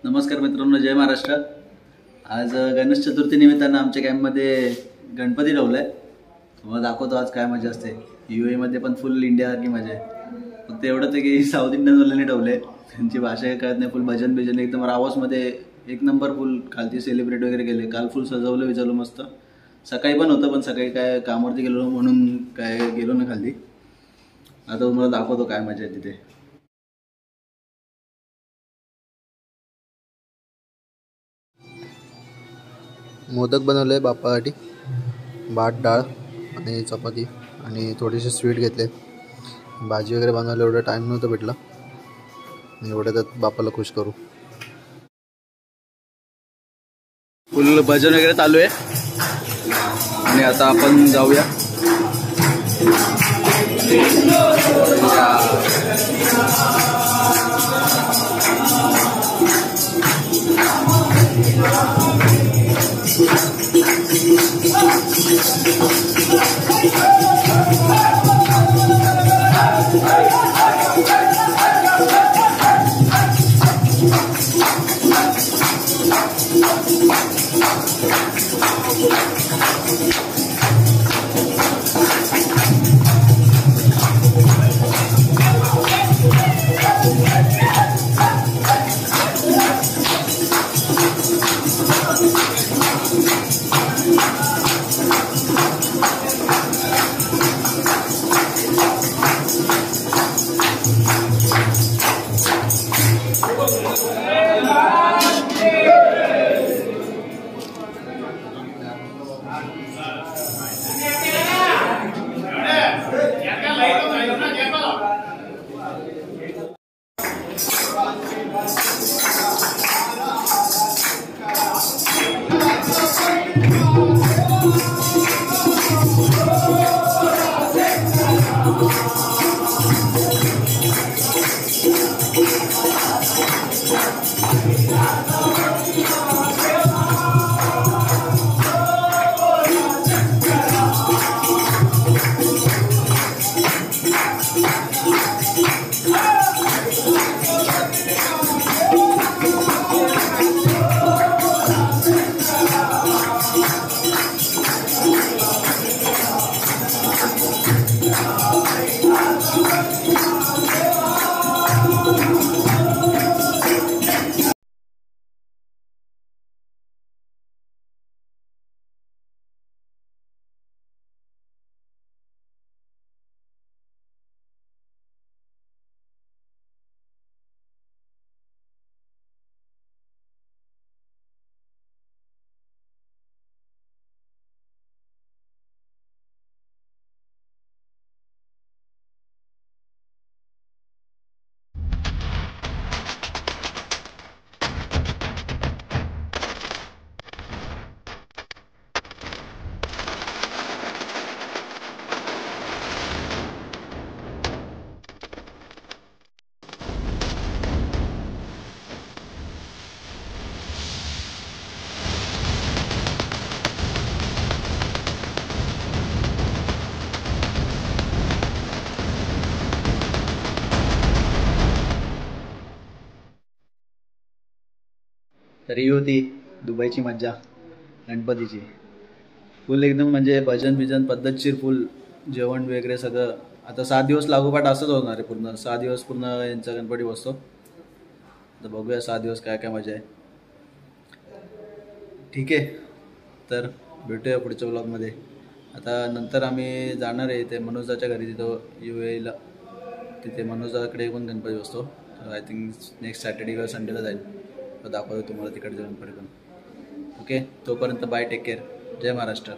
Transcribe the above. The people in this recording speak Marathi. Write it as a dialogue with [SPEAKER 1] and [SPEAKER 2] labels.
[SPEAKER 1] नमस्कार मित्रांनो, जय महाराष्ट्र। आज गणेश चतुर्थी निमित्तानं आमच्या कॅम्पमध्ये गणपती ठेवलाय। तुम्हाला दाखवतो आज काय मजा असते। UAE मध्ये पण फुल इंडियासारखी मजा आहे। फक्त एवढंच आहे की साऊथ इंडियनवाल्यांनी ठेवले, त्यांची भाषा काही कळत नाही। फुल भजन बिजन एकदम रावसमध्ये एक नंबर फुल खालती सेलिब्रेट वगैरे केले। काल फुल सजवलं विचारलं मस्त। सकाळी पण होतं पण सकाळी काय कामावरती गेलो म्हणून काय गेलो ना खाली। आता तुम्हाला दाखवतो काय मजा आहे तिथे।
[SPEAKER 2] मोदक बनवले बाप्पासाठी, भात डाळ आणि चपाती आणि थोडेसे स्वीट घेतले। भाजी वगैरे बनवायला एवढा टाईम नव्हता भेटला, एवढ्यात बाप्पाला खुश करू।
[SPEAKER 1] फुल भजन वगैरे चालू आहे आणि आता आपण जाऊया। तर ही होती दुबईची मज्जा गणपतीची। फुल एकदम म्हणजे भजन बिजन पद्धतशीर, फुल जेवण वगैरे सगळं। आता 7 दिवस लागोपाठ असंच होणार आहे। पूर्ण 6 दिवस पूर्ण यांचा गणपती बसतो। तर बघूया 6 दिवस काय काय मजा आहे। ठीक आहे, तर भेटूया पुढच्या व्लॉगमध्ये। आता नंतर आम्ही जाणार आहे ते मनोजाच्या घरी, तिथं UAEला तिथे मनोजाकडे पण गणपती बसतो। तर आय थिंक नेक्स्ट सॅटर्डे किंवा संडेला जाईल, तर दाखवतो तुम्हाला तिकडे जाऊन पण। ओके, तोपर्यंत बाय, टेक केअर, जय महाराष्ट्र।